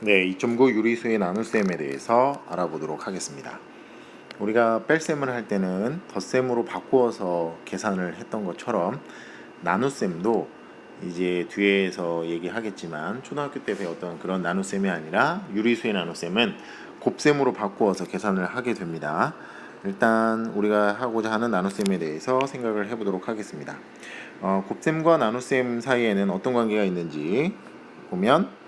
네, 2.9 유리수의 나눗셈에 대해서 알아보도록 하겠습니다. 우리가 뺄셈을 할 때는 덧셈으로 바꾸어서 계산을 했던 것처럼 나눗셈도 이제 뒤에서 얘기하겠지만 초등학교 때 배웠던 그런 나눗셈이 아니라 유리수의 나눗셈은 곱셈으로 바꾸어서 계산을 하게 됩니다. 일단 우리가 하고자 하는 나눗셈에 대해서 생각을 해보도록 하겠습니다. 곱셈과 나눗셈 사이에는 어떤 관계가 있는지 보면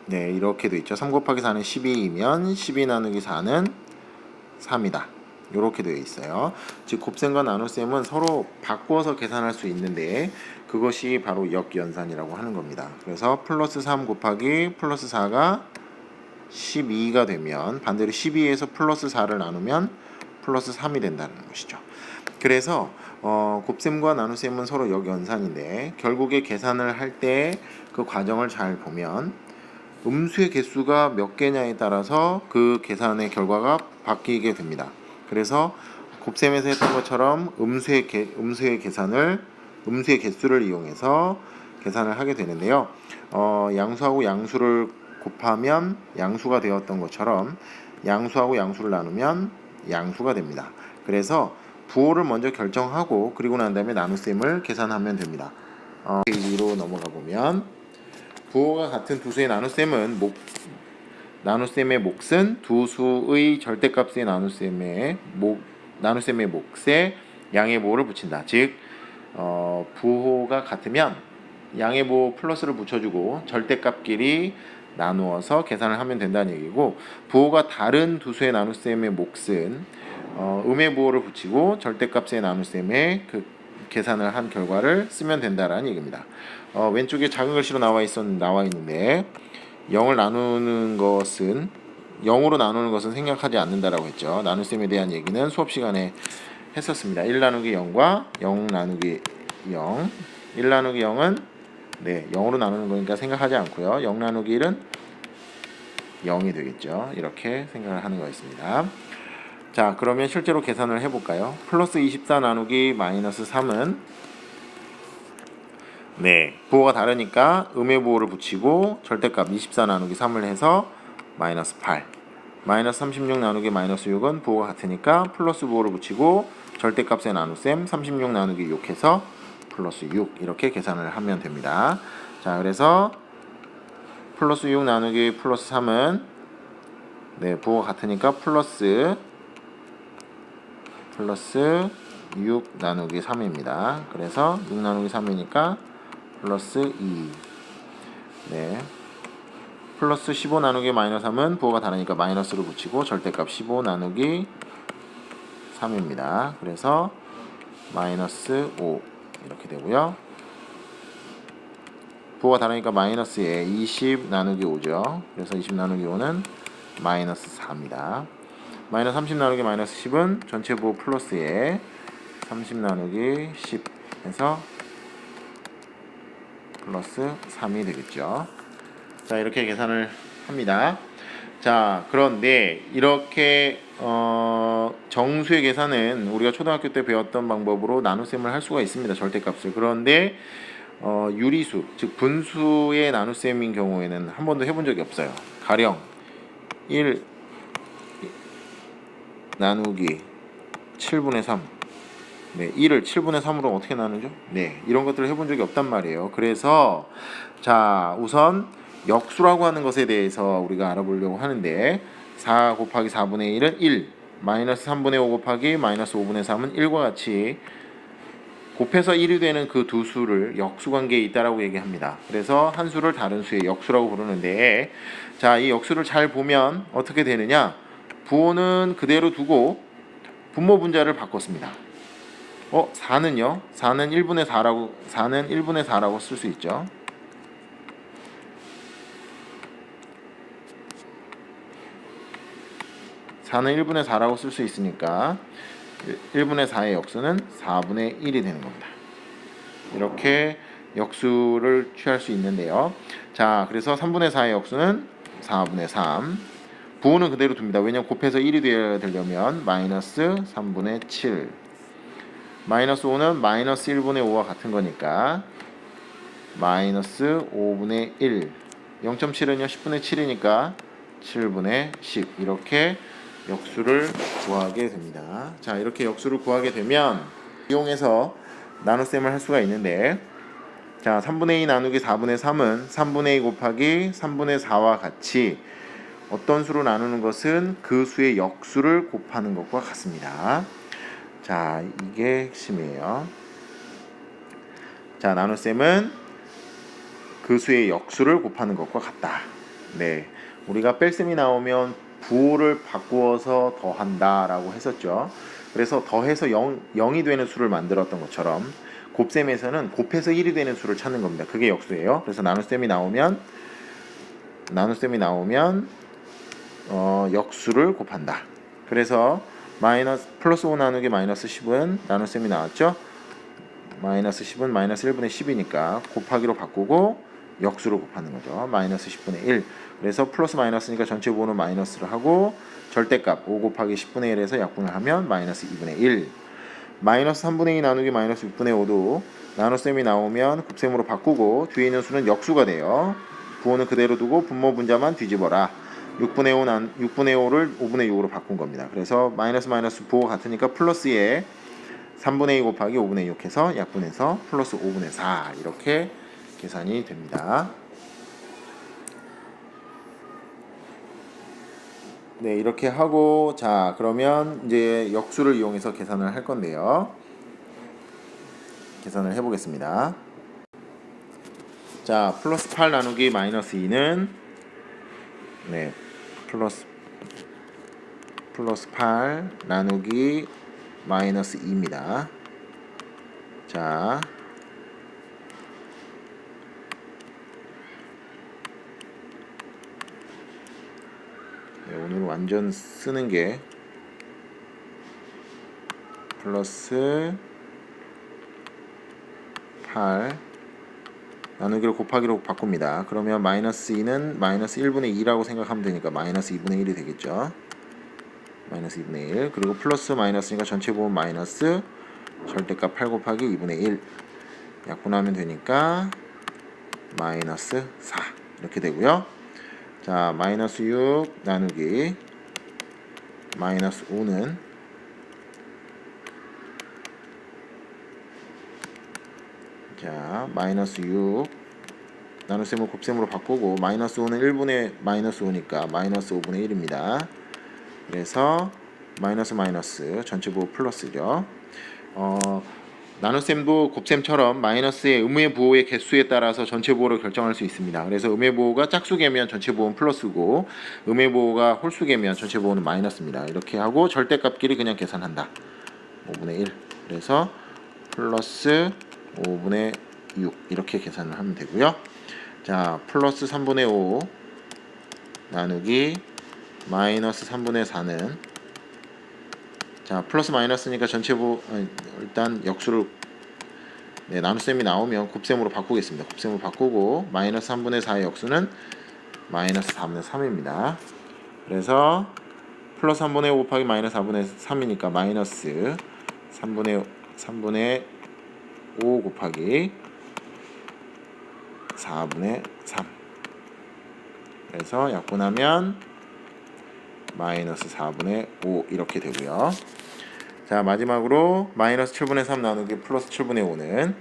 네, 이렇게 돼 있죠. 3 곱하기 4는 12이면 12 나누기 4는 3이다. 이렇게 되어 있어요. 즉 곱셈과 나눗셈은 서로 바꾸어서 계산할 수 있는데 그것이 바로 역연산이라고 하는 겁니다. 그래서 플러스 3 곱하기 플러스 4가 12가 되면 반대로 12에서 플러스 4를 나누면 플러스 3이 된다는 것이죠. 그래서 곱셈과 나눗셈은 서로 역연산인데 결국에 계산을 할 때 그 과정을 잘 보면 음수의 개수가 몇 개냐에 따라서 그 계산의 결과가 바뀌게 됩니다. 그래서 곱셈에서 했던 것처럼 음수의 개수를 이용해서 계산을 하게 되는데요. 양수하고 양수를 곱하면 양수가 되었던 것처럼 양수하고 양수를 나누면 양수가 됩니다. 그래서 부호를 먼저 결정하고 그리고 난 다음에 나눗셈을 계산하면 됩니다. 페이지로 넘어가 보면 부호가 같은 두 수의 나눗셈은 나눗셈의 몫은 두 수의 절대값의 나눗셈의 몫에 양의 부호를 붙인다. 즉 부호가 같으면 양의 부호 플러스를 붙여주고 절대값끼리 나누어서 계산을 하면 된다는 얘기고, 부호가 다른 두 수의 나눗셈의 몫은 음의 부호를 붙이고 절대값의 나눗셈에 그 계산을 한 결과를 쓰면 된다라는 얘기입니다. 왼쪽에 작은 글씨로 나와 있는데 0으로 나누는 것은 생략하지 않는다라고 했죠. 나눗셈에 대한 얘기는 수업 시간에 했었습니다. 1 나누기 0과 0 나누기 0. 1 나누기 0은 0으로 나누는 거니까 생각하지 않고요. 0 나누기 1은 0이 되겠죠. 이렇게 생각을 하는 거였습니다. 자, 그러면 실제로 계산을 해볼까요? 플러스 24 나누기 마이너스 3은 부호가 다르니까 음의 부호를 붙이고 절대값 24 나누기 3을 해서 마이너스 8. 마이너스 36 나누기 마이너스 6은 부호가 같으니까 플러스 부호를 붙이고 절대값의 나눗셈 36 나누기 6 해서 플러스 6. 이렇게 계산을 하면 됩니다. 자, 그래서 플러스 6 나누기 플러스 3은 부호가 같으니까 플러스 6 나누기 3입니다. 그래서 6 나누기 3이니까 플러스 2. 플러스 15 나누기 마이너스 3은 부호가 다르니까 마이너스를 붙이고 절대값 15 나누기 3입니다. 그래서 마이너스 5 이렇게 되고요. 부호가 다르니까 마이너스에 20 나누기 5죠. 그래서 20 나누기 5는 마이너스 4입니다. 마이너스 30 나누기 마이너스 10은 전체 부호 플러스에 30 나누기 10 해서 플러스 3이 되겠죠. 자, 이렇게 계산을 합니다. 자, 그런데 이렇게 정수의 계산은 우리가 초등학교 때 배웠던 방법으로 나눗셈을 할 수가 있습니다. 절대값을. 그런데 유리수, 즉 분수의 나눗셈인 경우에는 한 번도 해본 적이 없어요. 가령 1 나누기 7분의 3. 1을 7분의 3으로 어떻게 나누죠? 이런 것들을 해본 적이 없단 말이에요. 그래서 자, 우선 역수라고 하는 것에 대해서 우리가 알아보려고 하는데 4 곱하기 4분의 1은 1, 마이너스 3분의 5 곱하기 마이너스 5분의 3은 1과 같이 곱해서 1이 되는 그 두 수를 역수관계에 있다라고 얘기합니다. 그래서 한 수를 다른 수의 역수라고 부르는데, 자, 이 역수를 잘 보면 어떻게 되느냐? 부호는 그대로 두고 분모 분자를 바꿨습니다. 4는요? 4는 1분의 4라고 쓸 수 있죠. 4는 1분의 4라고 쓸 수 있으니까 1분의 4의 역수는 4분의 1이 되는 겁니다. 이렇게 역수를 취할 수 있는데요. 자, 그래서 3분의 4의 역수는 4분의 3. 부호는 그대로 둡니다. 왜냐하면 곱해서 1이 되려면 마이너스 3분의 7. 마이너스 5는 마이너스 1분의 5와 같은 거니까 마이너스 5분의 1 0.7은요 10분의 7이니까 7분의 10 이렇게 역수를 구하게 됩니다. 자, 이렇게 역수를 구하게 되면 이용해서 나눗셈을 할 수가 있는데, 자, 3분의 2 나누기 4분의 3은 3분의 2 곱하기 3분의 4와 같이 어떤 수로 나누는 것은 그 수의 역수를 곱하는 것과 같습니다. 자, 이게 핵심이에요. 자, 나눗셈은 그 수의 역수를 곱하는 것과 같다. 네, 우리가 뺄셈이 나오면 부호를 바꾸어서 더한다 라고 했었죠. 그래서 더해서 0이 되는 수를 만들었던 것처럼 곱셈에서는 곱해서 1이 되는 수를 찾는 겁니다. 그게 역수예요. 그래서 나눗셈이 나오면 역수를 곱한다. 그래서 플러스 5 나누기 마이너스 10은 나눗셈이 나왔죠. 마이너스 10은 마이너스 1분의 10이니까 곱하기로 바꾸고 역수로 곱하는 거죠. 마이너스 10분의 1. 그래서 플러스 마이너스니까 전체 부호는 마이너스를 하고 절대값 5 곱하기 10분의 1에서 약분을 하면 마이너스 2분의 1. 마이너스 3분의 2 나누기 마이너스 6분의 5도 나눗셈이 나오면 곱셈으로 바꾸고 뒤에 있는 수는 역수가 돼요. 부호는 그대로 두고 분모 분자만 뒤집어라. 6분의 5를 5분의 6으로 바꾼 겁니다. 그래서 마이너스 부호가 같으니까 플러스에 3분의 2 곱하기 5분의 6 해서 약분해서 플러스 5분의 4 이렇게 계산이 됩니다. 네, 이렇게 하고, 자, 그러면 이제 역수를 이용해서 계산을 할 건데요. 계산을 해보겠습니다. 자, 플러스 8 나누기 마이너스 2는 네, 플러스 8 나누기 마이너스 2입니다. 자, 네, 오늘 완전 쓰는 게 플러스 8 나누기를 곱하기로 바꿉니다. 그러면 마이너스 2는 마이너스 1분의 2라고 생각하면 되니까 마이너스 2분의 1이 되겠죠. 마이너스 2분의 1. 그리고 플러스 마이너스니까 전체 부분 마이너스 절대값 8 곱하기 2분의 1 약분하면 되니까 마이너스 4 이렇게 되고요. 자, 마이너스 6 나누기 마이너스 5는 자, 마이너스 6 나눗셈을 곱셈으로 바꾸고 마이너스 5는 1분의 마이너스 5니까 마이너스 5분의 1입니다. 그래서 마이너스 전체 부호 플러스죠. 나눗셈도 곱셈처럼 마이너스의 음의 부호의 개수에 따라서 전체 부호를 결정할 수 있습니다. 그래서 음의 부호가 짝수개면 전체 부호는 플러스고 음의 부호가 홀수개면 전체 부호는 마이너스입니다. 이렇게 하고 절대값끼리 그냥 계산한다. 5분의 1. 그래서 플러스 5분의 6 이렇게 계산을 하면 되고요. 자, 플러스 3분의 5 나누기 마이너스 3분의 4는 자, 플러스 마이너스니까 전체 부호 일단 역수를 나눗셈이 나오면 곱셈으로 바꾸겠습니다. 곱셈으로 바꾸고 마이너스 3분의 4의 역수는 마이너스 4분의 3입니다. 그래서 플러스 3분의 5 곱하기 마이너스 4분의 3이니까 마이너스 3분의 5 곱하기 4분의 3. 그래서 약분하면 마이너스 4분의 5 이렇게 되고요. 자, 마지막으로 마이너스 7분의 3 나누기 플러스 7분의 5는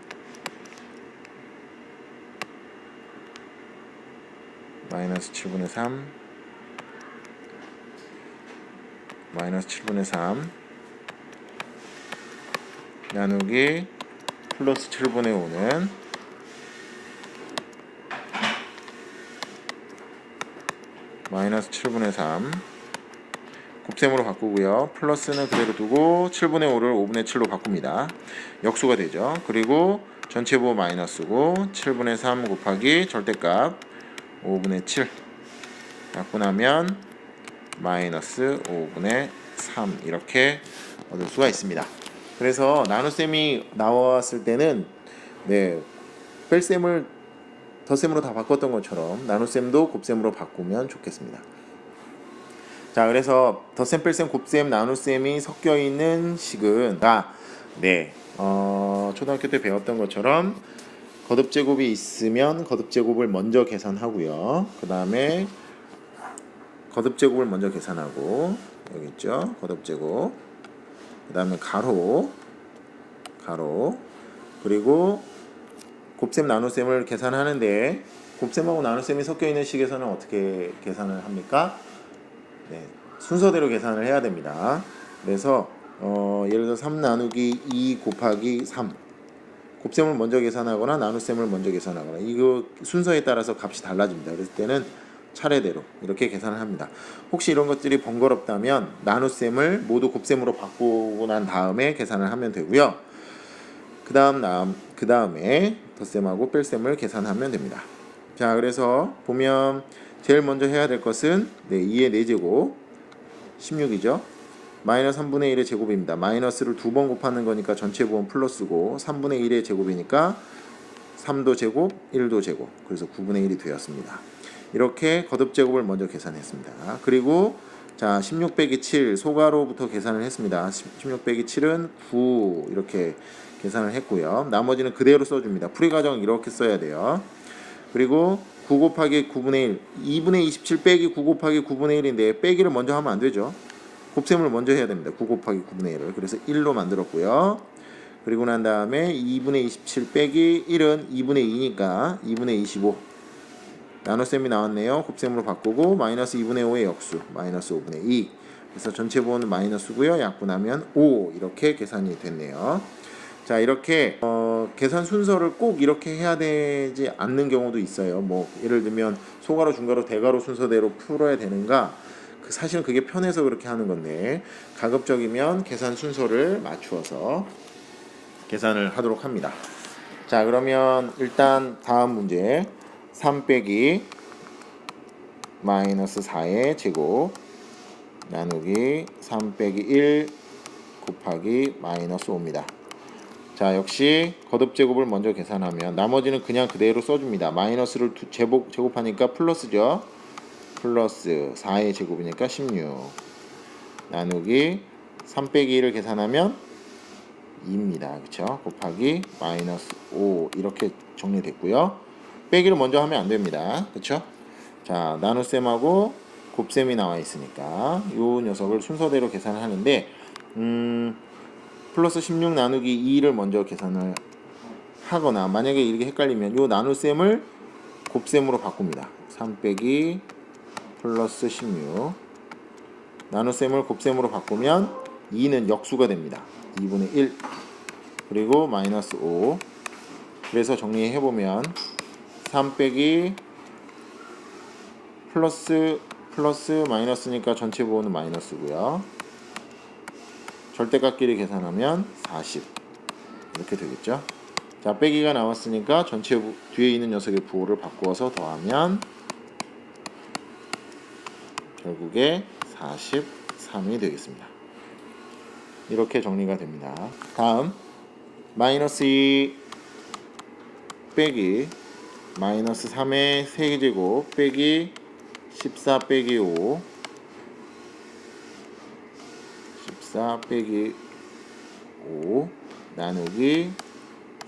마이너스 7분의 3 나누기 플러스 7분의 5는 마이너스 7분의 3 곱셈으로 바꾸고요. 플러스는 그대로 두고 7분의 5를 5분의 7로 바꿉니다. 역수가 되죠. 그리고 전체 부호 마이너스고 7분의 3 곱하기 절대값 5분의 7 약분하면 마이너스 5분의 3 이렇게 얻을 수가 있습니다. 그래서 나눗셈이 나왔을 때는 뺄셈을 덧셈으로 다 바꿨던 것처럼 나눗셈도 곱셈으로 바꾸면 좋겠습니다. 자, 그래서 덧셈, 뺄셈, 곱셈, 나눗셈이 섞여 있는 식은 초등학교 때 배웠던 것처럼 거듭제곱이 있으면 거듭제곱을 먼저 계산하고요. 그 다음에 거듭제곱을 먼저 계산하고, 여기 있죠, 거듭제곱. 그 다음에 가로, 그리고 곱셈 나눗셈을 계산하는데, 곱셈하고 나눗셈이 섞여 있는 식에서는 어떻게 계산을 합니까? 네, 순서대로 계산을 해야 됩니다. 그래서 예를 들어 3 나누기 2 곱하기 3, 곱셈을 먼저 계산하거나 나눗셈을 먼저 계산하거나, 이거 순서에 따라서 값이 달라집니다. 그럴 때는 차례대로 이렇게 계산을 합니다. 혹시 이런 것들이 번거롭다면 나눗셈을 모두 곱셈으로 바꾸고 난 다음에 계산을 하면 되고요. 그 다음에 덧셈하고 뺄셈을 계산하면 됩니다. 자, 그래서 보면 제일 먼저 해야 될 것은 2의 4제곱 16이죠. 마이너스 3분의 1의 제곱입니다. 마이너스를 2번 곱하는 거니까 전체 부분 플러스고, 3분의 1의 제곱이니까 3도 제곱, 1도 제곱, 그래서 9분의 1이 되었습니다. 이렇게 거듭제곱을 먼저 계산했습니다. 그리고 자, 16 빼기 7 소가로부터 계산을 했습니다. 16 빼기 7은 9 이렇게 계산을 했고요. 나머지는 그대로 써줍니다. 풀이과정 이렇게 써야 돼요. 그리고 9 곱하기 9분의 1, 2분의 27 빼기 9 곱하기 9분의 1인데 빼기를 먼저 하면 안 되죠. 곱셈을 먼저 해야 됩니다. 9 곱하기 9분의 1을. 그래서 1로 만들었고요. 그리고 난 다음에 2분의 27 빼기 1은 2분의 2니까 2분의 25. 나눗셈이 나왔네요. 곱셈으로 바꾸고 마이너스 2분의 5의 역수 마이너스 5분의 2. 그래서 전체 부호는 마이너스고요. 약분하면 5 이렇게 계산이 됐네요. 자, 이렇게 계산 순서를 꼭 이렇게 해야 되지 않는 경우도 있어요. 뭐 예를 들면 소가로, 중가로, 대가로 순서대로 풀어야 되는가? 사실은 그게 편해서 그렇게 하는 건데, 가급적이면 계산 순서를 맞추어서 계산을 하도록 합니다. 자, 그러면 일단 다음 문제 3 빼기 마이너스 4의 제곱 나누기 3 빼기 1 곱하기 마이너스 5입니다. 자, 역시 거듭제곱을 먼저 계산하면 나머지는 그냥 그대로 써줍니다. 마이너스를 제곱하니까 플러스죠. 플러스 4의 제곱이니까 16 나누기 3 빼기 1을 계산하면 2입니다. 그쵸? 곱하기 마이너스 5 이렇게 정리됐고요. 빼기를 먼저 하면 안 됩니다. 그쵸? 자, 나눗셈하고 곱셈이 나와 있으니까 이 녀석을 순서대로 계산을 하는데, 플러스 16 나누기 2를 먼저 계산을 하거나, 만약에 이렇게 헷갈리면 이 나눗셈을 곱셈으로 바꿉니다. 3 빼기 플러스 16 나눗셈을 곱셈으로 바꾸면 2는 역수가 됩니다. 2분의 1 그리고 마이너스 5. 그래서 정리해보면 3 빼기 플러스 마이너스니까 전체 부호는 마이너스고요. 절대값끼리 계산하면 40 이렇게 되겠죠. 자, 빼기가 나왔으니까 전체 뒤에 있는 녀석의 부호를 바꾸어서 더하면 결국에 43이 되겠습니다. 이렇게 정리가 됩니다. 다음 마이너스 2 빼기 마이너스 3의 세제곱 빼기 14 빼기 5 14 빼기 5 나누기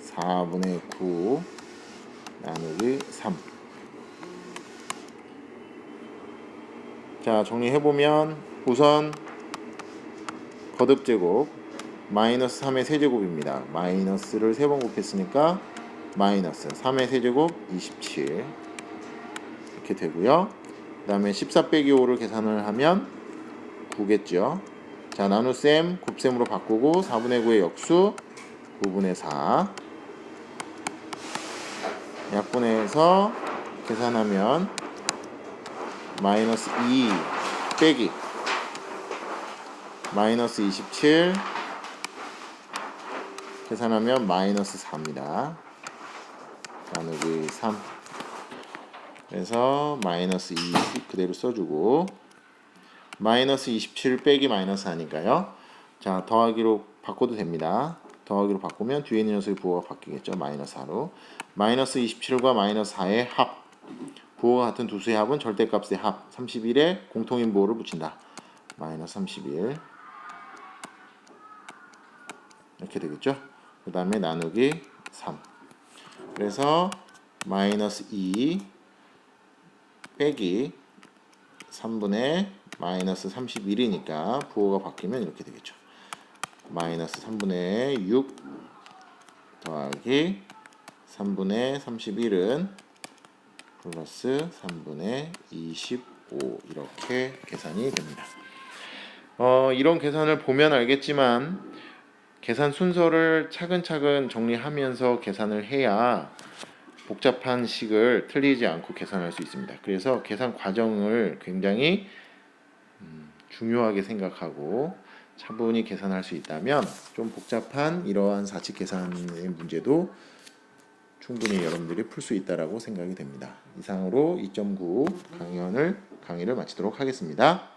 4분의 9 나누기 3. 자, 정리해보면 우선 거듭제곱 마이너스 3의 세제곱입니다. 마이너스를 3번 곱했으니까 마이너스 3의 세제곱 27 이렇게 되고요. 그 다음에 14 빼기 5를 계산을 하면 9겠죠. 자, 나눗셈 곱셈으로 바꾸고 4분의 9의 역수 9분의 4 약분해서 계산하면 마이너스 2 빼기 마이너스 27 계산하면 마이너스 4입니다. 나누기 3. 그래서 마이너스 2 그대로 써주고 마이너스 27 빼기 마이너스 4니까요. 자, 더하기로 바꿔도 됩니다. 더하기로 바꾸면 뒤에 있는 녀석의 부호가 바뀌겠죠. 마이너스 4로. 마이너스 27과 마이너스 4의 합. 부호가 같은 두 수의 합은 절대값의 합 31에 공통인 부호를 붙인다. 마이너스 31 이렇게 되겠죠. 그 다음에 나누기 3. 그래서 마이너스 2 빼기 3분의 마이너스 31이니까 부호가 바뀌면 이렇게 되겠죠. 마이너스 3분의 6 더하기 3분의 31은 플러스 3분의 25 이렇게 계산이 됩니다. 이런 계산을 보면 알겠지만 계산 순서를 차근차근 정리하면서 계산을 해야 복잡한 식을 틀리지 않고 계산할 수 있습니다. 그래서 계산 과정을 굉장히 중요하게 생각하고 차분히 계산할 수 있다면 좀 복잡한 이러한 사칙 계산의 문제도 충분히 여러분들이 풀 수 있다라고 생각이 됩니다. 이상으로 2.9 강의를 마치도록 하겠습니다.